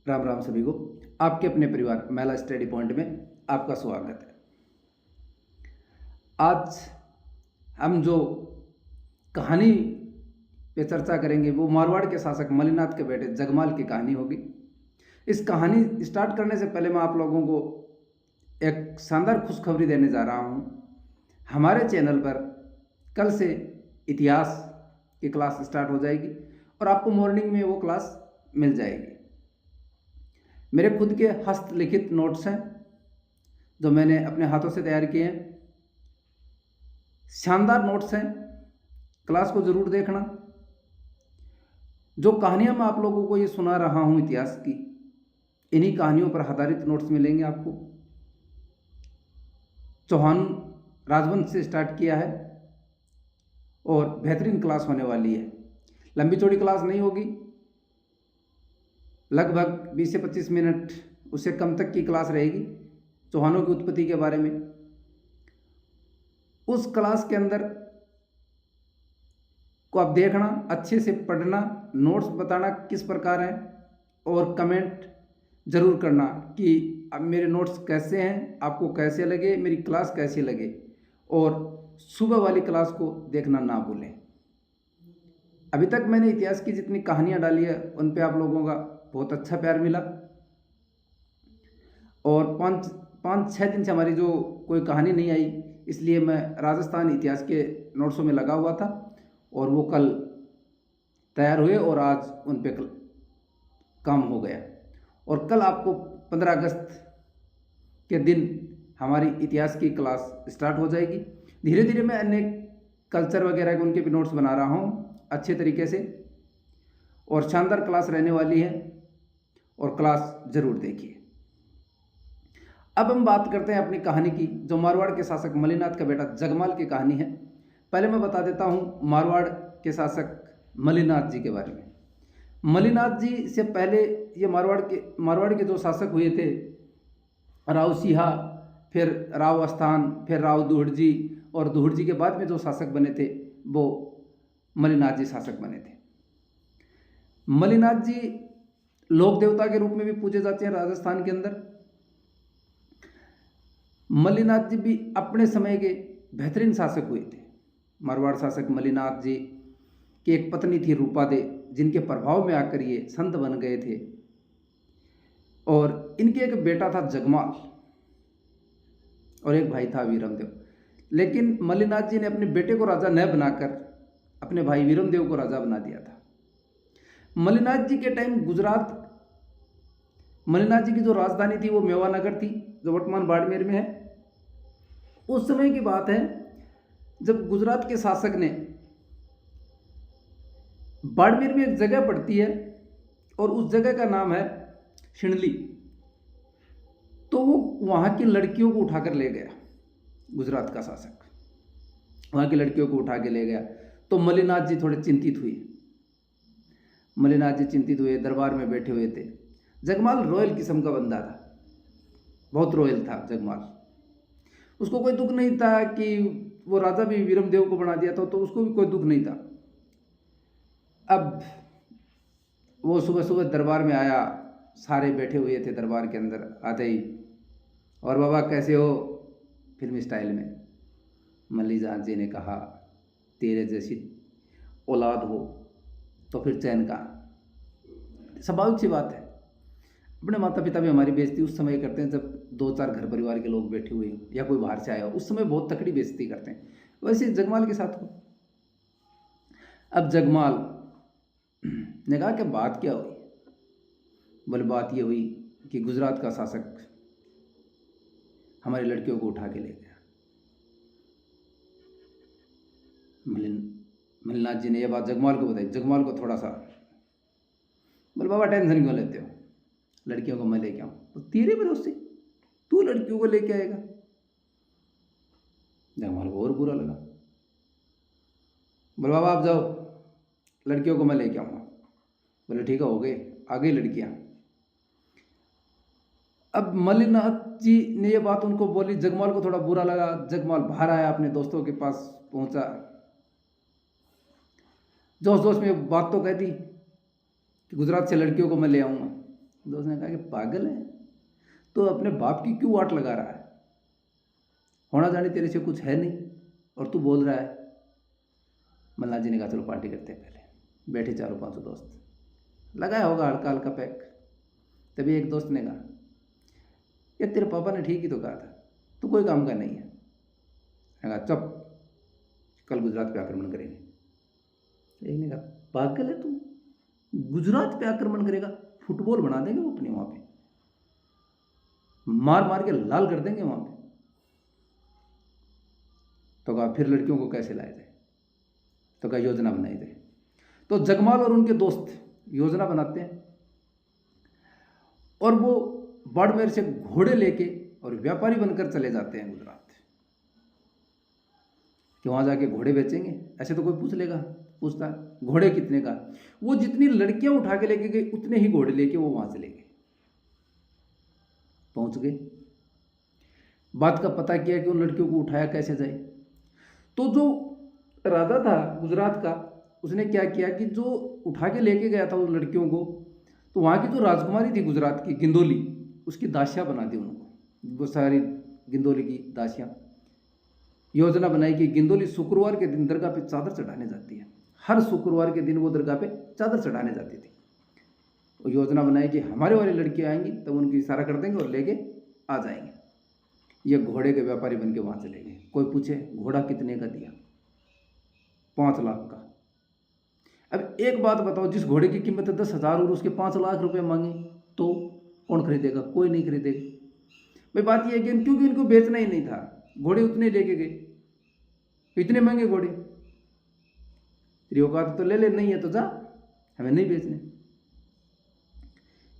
राम राम सभी को। आपके अपने परिवार महिला स्टडी पॉइंट में आपका स्वागत है। आज हम जो कहानी पे चर्चा करेंगे वो मारवाड़ के शासक मलिनाथ के बेटे जगमाल की कहानी होगी। इस कहानी स्टार्ट करने से पहले मैं आप लोगों को एक शानदार खुशखबरी देने जा रहा हूँ। हमारे चैनल पर कल से इतिहास की क्लास स्टार्ट हो जाएगी और आपको मॉर्निंग में वो क्लास मिल जाएगी। मेरे खुद के हस्तलिखित नोट्स हैं जो मैंने अपने हाथों से तैयार किए हैं। शानदार नोट्स हैं, क्लास को ज़रूर देखना। जो कहानियां मैं आप लोगों को ये सुना रहा हूँ इतिहास की, इन्हीं कहानियों पर आधारित नोट्स मिलेंगे आपको। चौहान राजवंश से स्टार्ट किया है और बेहतरीन क्लास होने वाली है। लंबी चौड़ी क्लास नहीं होगी, लगभग 20 से 25 मिनट उससे कम तक की क्लास रहेगी चौहानों की उत्पत्ति के बारे में। उस क्लास के अंदर को आप देखना, अच्छे से पढ़ना, नोट्स बताना किस प्रकार हैं और कमेंट ज़रूर करना कि अब मेरे नोट्स कैसे हैं, आपको कैसे लगे, मेरी क्लास कैसी लगे। और सुबह वाली क्लास को देखना ना भूलें। अभी तक मैंने इतिहास की जितनी कहानियाँ डाली है उन पे आप लोगों का बहुत अच्छा प्यार मिला और पाँच छः दिन से हमारी जो कोई कहानी नहीं आई, इसलिए मैं राजस्थान इतिहास के नोट्सों में लगा हुआ था और वो कल तैयार हुए और आज उन पे काम हो गया। और कल आपको 15 अगस्त के दिन हमारी इतिहास की क्लास स्टार्ट हो जाएगी। धीरे धीरे मैं अन्य कल्चर वगैरह के उनके भी नोट्स बना रहा हूँ अच्छे तरीके से और शानदार क्लास रहने वाली है और क्लास ज़रूर देखिए। अब हम बात करते हैं अपनी कहानी की, जो मारवाड़ के शासक मलिनाथ का बेटा जगमाल की कहानी है। पहले मैं बता देता हूँ मारवाड़ के शासक मलिनाथ जी के बारे में। मलिनाथ जी से पहले ये मारवाड़ के जो शासक हुए थे, राव सिहा, फिर राव अस्थान, फिर राव दुहड़जी और दुहड़जी के बाद में जो शासक बने थे वो मलिनाथ जी शासक बने थे। मलिनाथ जी लोक देवता के रूप में भी पूजे जाते हैं राजस्थान के अंदर। मलिनाथ जी भी अपने समय के बेहतरीन शासक हुए थे। मारवाड़ शासक मलिनाथ जी की एक पत्नी थी रूपादे, जिनके प्रभाव में आकर ये संत बन गए थे और इनके एक बेटा था जगमाल और एक भाई था वीरमदेव। लेकिन मलिनाथ जी ने अपने बेटे को राजा न बनाकर अपने भाई वीरमदेव को राजा बना दिया था। मलिनाथ जी के टाइम गुजरात, मलिनाथ जी की जो राजधानी थी वो मेवानगर थी, जो वर्तमान बाड़मेर में है। उस समय की बात है जब गुजरात के शासक ने, बाड़मेर में एक जगह पड़ती है और उस जगह का नाम है शिणली, तो वो वहाँ की लड़कियों को उठाकर ले गया। गुजरात का शासक वहाँ की लड़कियों को उठा के ले गया तो मलिनाथ जी थोड़े चिंतित हुए। मलिनाथ जी चिंतित हुए, दरबार में बैठे हुए थे। जगमाल रॉयल किस्म का बंदा था, बहुत रॉयल था जगमाल। उसको कोई दुख नहीं था कि वो राजा भी वीरमदेव को बना दिया था, तो उसको भी कोई दुख नहीं था। अब वो सुबह सुबह दरबार में आया, सारे बैठे हुए थे दरबार के अंदर। आते ही, और बाबा कैसे हो, फिल्मी स्टाइल में मलिनाथ जी ने कहा, तेरे जैसी औलाद हो तो फिर चैन का। स्वाभाविक सी बात है, अपने माता पिता भी हमारी बेइज्जती उस समय करते हैं जब 2-4 घर परिवार के लोग बैठे हुए या कोई बाहर से आया हो, उस समय बहुत तकड़ी बेइज्जती करते हैं। वैसे जगमाल के साथ हो। अब जगमाल ने कहा कि बात क्या हुई। बोले बात ये हुई कि गुजरात का शासक हमारी लड़कियों को उठा के ले गया। मलिनाथ जी ने यह बात जगमाल को बताई। जगमाल को थोड़ा सा, बोले बाबा टेंशन क्यों लेते हो, लड़कियों को मैं लेके आऊँ, तो तेरे भरोसे तू लड़कियों को लेके आएगा। जगमाल को और बुरा लगा। बोले बाबा आप जाओ, लड़कियों को मैं लेके आऊँगा। बोले ठीक है, हो गए, आ गई लड़कियाँ। अब मलिनाथ जी ने यह बात उनको बोली, जगमाल को थोड़ा बुरा लगा। जगमाल बाहर आया, अपने दोस्तों के पास पहुंचा, जोश जोश में बात तो कह दी कि गुजरात से लड़कियों को मैं ले आऊँगा। दोस्त ने कहा कि पागल है, तो अपने बाप की क्यों वाट लगा रहा है? होना जाने तेरे से कुछ है नहीं और तू बोल रहा है। मल्लाह जी ने कहा चलो पार्टी करते हैं। पहले बैठे चारों पांचों दोस्त, लगाया होगा हल्का हल्का पैक। तभी एक दोस्त ने कहा, ये तेरे पापा ने ठीक ही तो कहा था, तू कोई काम का नहीं है। मैंने कहा चुप, कल गुजरात पे आक्रमण करेंगे। एक ने कहा पागल है तू, गुजरात पे आक्रमण करेगा? फुटबॉल बना देंगे वो अपने वहां पे, मार मार के लाल कर देंगे वहां पे। तो कहा फिर लड़कियों को कैसे लाया जाए? तो कहा योजना बनाई जाए। तो जगमाल और उनके दोस्त योजना बनाते हैं और वो बाड़मेर से घोड़े लेके और व्यापारी बनकर चले जाते हैं गुजरात, कि वहां जाके घोड़े बेचेंगे। ऐसे तो कोई पूछता घोड़े कितने का? वो जितनी लड़कियां उठा के लेके गए उतने ही घोड़े लेके वो वहां चले गए, पहुंच गए। बात का पता किया कि उन लड़कियों को उठाया कैसे जाए। तो जो राजा था गुजरात का, उसने क्या किया कि जो उठा के लेके गया था उन लड़कियों को, तो वहाँ की जो राजकुमारी थी गुजरात की, गिंदोली, उसकी दासियाँ बना दी उनको, वो सारी गिंदोली की दासियाँ। योजना बनाई कि गिंदोली शुक्रवार के दिन दरगाह पे चादर चढ़ाने जाती है। हर शुक्रवार के दिन वो दरगाह पे चादर चढ़ाने जाती थी। वो योजना बनाई कि हमारे वाली लड़कियाँ आएंगी तब उनकी इशारा कर देंगे और लेके आ जाएंगे। ये घोड़े के व्यापारी बन के वहाँ चले गए। कोई पूछे घोड़ा कितने का दिया? 5 लाख का। अब एक बात बताओ, जिस घोड़े की कीमत है 10,000 और उसके 5 लाख रुपए मांगे तो कौन खरीदेगा? कोई नहीं खरीदेगा। भाई बात यह है कि क्योंकि इनको बेचना ही नहीं था, घोड़े उतने लेके गए, इतने महंगे घोड़े। तेरी औकात तो ले ले, नहीं है तो जा, हमें नहीं बेचने।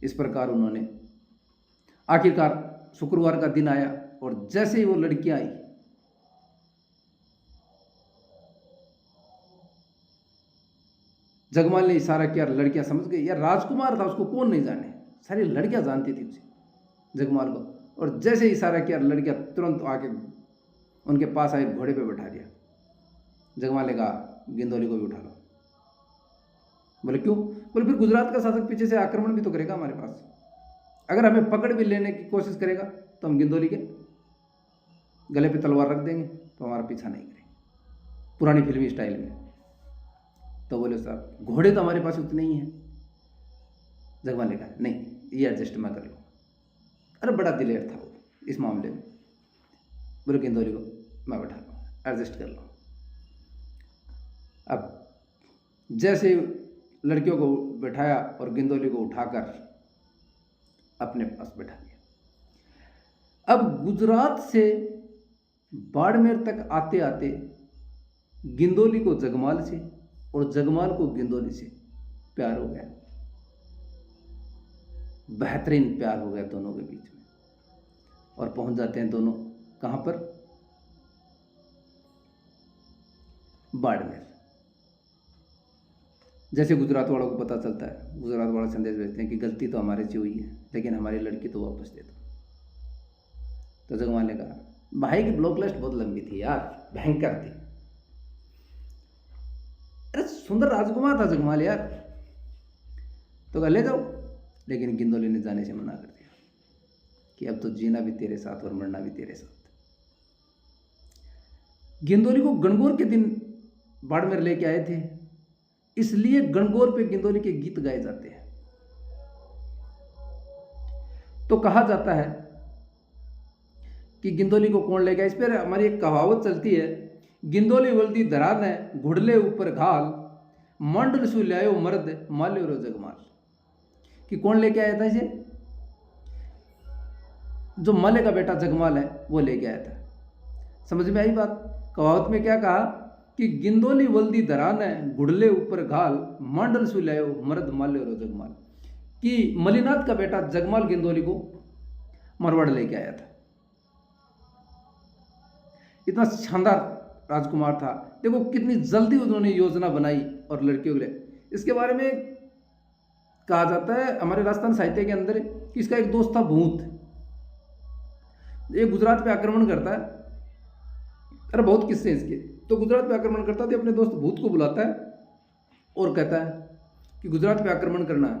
इस प्रकार उन्होंने, आखिरकार शुक्रवार का दिन आया और जैसे ही वो लड़कियां आई, जगमाल ने इशारा किया, लड़कियां समझ गई। यार राजकुमार था, उसको कौन नहीं जाने, सारी लड़कियां जानती थी उसे, जगमाल को। और जैसे इशारा किया, लड़कियां तुरंत आके उनके पास आई, घोड़े पे बैठा दिया। जगमाल ने कहा गिंदोली को भी उठा लो। बोले क्यों? बोले फिर गुजरात का शासक पीछे से आक्रमण भी तो करेगा हमारे पास, अगर हमें पकड़ भी लेने की कोशिश करेगा तो हम गिंदोली के गले पे तलवार रख देंगे तो हमारा पीछा नहीं करेंगे, पुरानी फिल्मी स्टाइल में। तो बोले साहब घोड़े तो हमारे पास उतने ही हैं। जगमाल ने कहा नहीं, ये एडजस्ट मैं कर लूँ। अरे बड़ा दिलेर था वो इस मामले में। बोले गिंदोली को मैं बैठा लूँ, एडजस्ट कर लो। अब जैसे लड़कियों को बैठाया और गिंदोली को उठाकर अपने पास बैठा दिया। अब गुजरात से बाड़मेर तक आते आते गिंदोली को जगमाल से और जगमाल को गिंदोली से प्यार हो गया, बेहतरीन प्यार हो गया दोनों के बीच में। और पहुंच जाते हैं दोनों कहां पर? बाड़मेर। जैसे गुजरात वालों को पता चलता है, गुजरात वाले संदेश भेजते हैं कि गलती तो हमारे से हुई है, लेकिन हमारी लड़की तो वापस दे दो। तो जगमाल ने कहा भाई की ब्लॉक लिस्ट बहुत लंबी थी यार, भयंकर थी। अरे सुंदर राजकुमार था जगमाल यार, तो कहा ले जाओ। लेकिन गिंदोली ने जाने से मना कर दिया कि अब तो जीना भी तेरे साथ और मरना भी तेरे साथ। गिंदोली को गणगौर के दिन बाड़मेर लेके आए थे, इसलिए गणगौर पे गिंदोली के गीत गाए जाते हैं। तो कहा जाता है कि गिंदोली को कौन ले गया, इस पर हमारी एक कहावत चलती है, गिंदोली वल्दी दरान है घुड़ले ऊपर घाल, मंडल सु लायो मर्द माल्यो रो जगमाल। कि कौन लेके आया था इसे? जो मल्ले का बेटा जगमाल है वो लेके आया था। समझ में आई बात? कहावत में क्या कहा कि गिंदोली वल्दी दरान है घुड़ले ऊपर घाल, मंडल सु लायो मर्द माल्यो रो जगमाल। कि मलिनाथ का बेटा जगमाल गिंदोली को मरवाड़ लेके आया था। इतना शानदार राजकुमार था। देखो कितनी जल्दी उन्होंने योजना बनाई और लड़कियों के लिए। इसके बारे में कहा जाता है हमारे राजस्थान साहित्य के अंदर कि इसका एक दोस्त था भूत, ये गुजरात पे आक्रमण करता है। अरे बहुत किस्से इसके। तो गुजरात पे आक्रमण करता है तो अपने दोस्त भूत को बुलाता है और कहता है कि गुजरात पे आक्रमण करना है,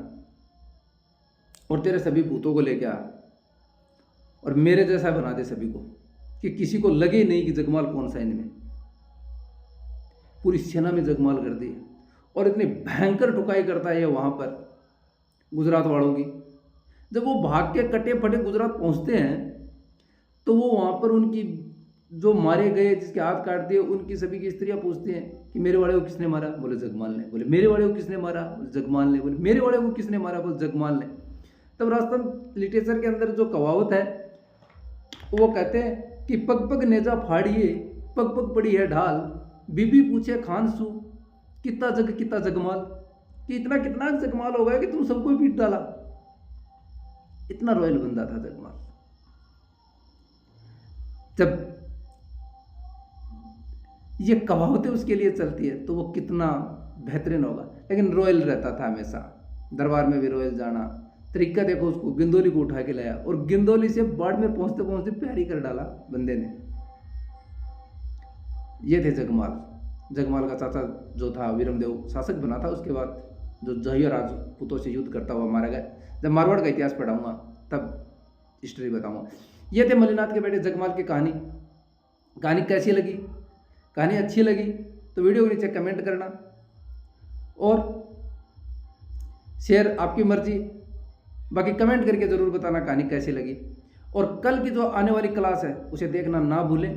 और तेरे सभी भूतों को लेके आ और मेरे जैसा बना दे सभी को, कि किसी को लगे नहीं कि जगमाल कौन सा इनमें। पूरी सेना में जगमाल कर दी और इतनी भयंकर ठुकाई करता है ये वहाँ पर गुजरात वालों की। जब वो भाग के कटे फटे गुजरात पहुँचते हैं तो वो वहाँ पर उनकी जो मारे गए, जिसके हाथ काट दिए, उनकी सभी की स्त्रियाँ पूछती हैं कि मेरे वाले को किसने मारा? बोले जगमाल ने। बोले मेरे वाले को किसने मारा? बोले जगमाल ने। बोले मेरे वाले को किसने मारा? बोले जगमाल ने। तब राजस्थान लिटरेचर के अंदर जो कहावत है वो कहते हैं कि पग पग नेजा फाड़िए, पग पग पड़ी है ढाल, बीबी पूछे खान सू कितना जग कितना जगमाल, कि इतना कितना जगमाल हो गया कि तुम सबको पीट डाला। इतना रॉयल बंदा था जगमाल। जब ये कहावतें उसके लिए चलती है तो वो कितना बेहतरीन होगा। लेकिन रॉयल रहता था हमेशा, दरबार में भी रॉयल जाना। तरीका देखो उसको, गिंदौली को उठा के लाया और गिंदौली से बाड़मेर पहुंचते पहुंचते प्यारी कर डाला बंदे ने। ये थे जगमाल। जगमाल का चाचा जो था वीरमदेव शासक बना था, उसके बाद जो जहिया राजपूतों से युद्ध करता हुआ मारा गया। जब मारवाड़ का इतिहास पढ़ाऊंगा तब हिस्ट्री बताऊंगा। ये थे मल्लीनाथ के बेटे जगमाल की कहानी। कहानी कैसी लगी? कहानी अच्छी लगी तो वीडियो के नीचे कमेंट करना और शेयर आपकी मर्जी। बाकी कमेंट करके ज़रूर बताना कहानी कैसी लगी। और कल की जो आने वाली क्लास है उसे देखना ना भूलें।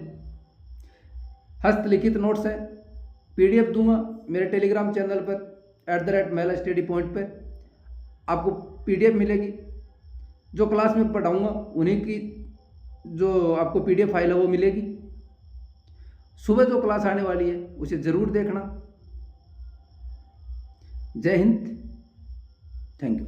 हस्तलिखित नोट्स है, PDF दूंगा मेरे टेलीग्राम चैनल पर @महिला स्टडी पॉइंट पर आपको PDF मिलेगी। जो क्लास में पढ़ाऊंगा उन्हीं की जो आपको PDF फाइल है वो मिलेगी। सुबह जो क्लास आने वाली है उसे ज़रूर देखना। जय हिंद, थैंक यू।